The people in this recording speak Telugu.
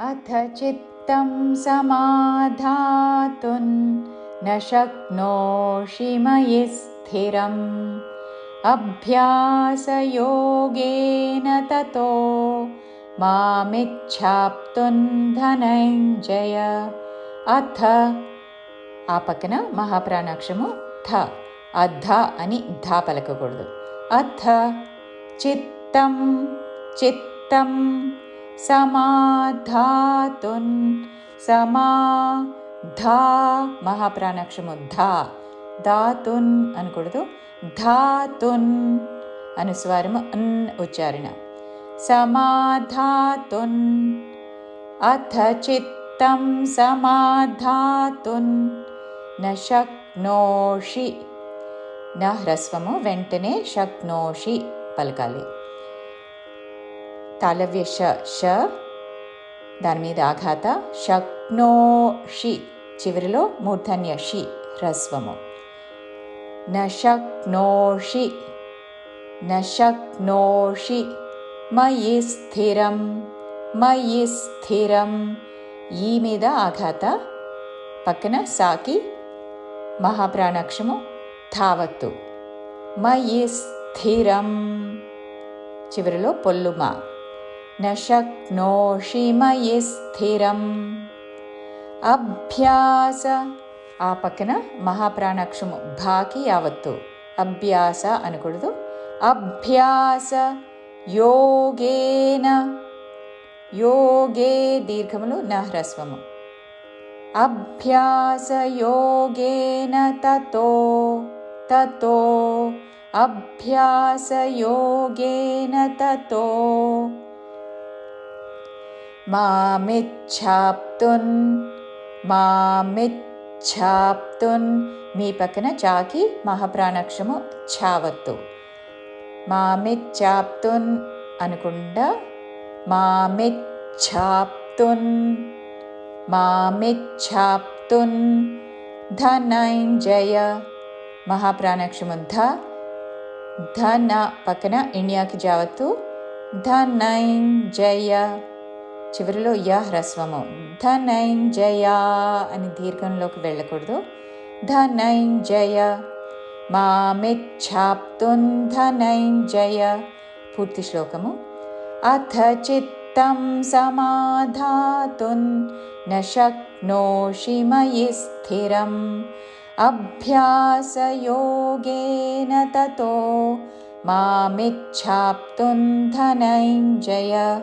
अथ चित्तं समाधातुं न शक्नोषि मयि स्थिरम् अभ्यासयोगेन ततो मामिच्छाप्तुं धनञ्जय। अथ ఆ పక్కన మహాప్రాణాక్షము థ, అధ అని ధా పలకకూడదు. అథ చిత్తం చిత్తం సమాధాతున్ సమాధా మహాప్రాణాక్షము ధా, ధాతున్ అనకూడదు, ధాతున్ అనుస్వారము అన్ ఉచ్చారణ. సమాధాతున్ అథ చిత్తం సమాధాతున్ న శక్నోషి, న హ్రస్వము వెంటనే శక్నోషి పలకాలి. తాళవ్య ష, ష దాని మీద ఆఘాత, శక్నోషి చివరిలో మూర్ధన్య షి హ్రస్వము. న శక్నోషి న శక్నోషి మయి స్థిరం మయి స్థిరం, ఈ మీద ఆఘాత, పక్కన సాకి మహాప్రాణాక్షము ధావత్తు. మయి స్థిరం చివరిలో పొల్లుమా. న శక్నోషి మయి స్థిరం. అభ్యాస ఆ పక్కన మహాప్రాణాక్షము భాకి యావత్తు, అభ్యాస అనకూడదు. అభ్యాస యోగేన, యోగే దీర్ఘములు న హ్రస్వము. అభ్యాస యోగేన తతో తతో అభ్యాస యోగేన తతో మామిచ్ఛాప్తున్ మామిచ్ఛాప్తున్, మీ పక్కన చాకి మహాప్రాణాక్షము ఛావత్తు. మామిచ్ఛాప్తున్ అనకుండా మామిచ్ఛాప్తున్ మామిచ్ఛాప్తున్ ధనంజయ మహాప్రాణాక్షము ధ, ధన పక్కన ఇణ్యాకి జావత్తు. ధనంజయ చివరిలో య హ్రస్వము. ధనంజయ అని దీర్ఘంలోకి వెళ్ళకూడదు. ధనంజయ మామిచ్ఛాప్తున్ ధనంజయ. పూర్తి శ్లోకము. అథ చిత్తం సమాధాతుం న శక్నోషి మయి స్థిరం అభ్యాసయోగేన తతో మామిచ్ఛాప్తుం ధనంజయ.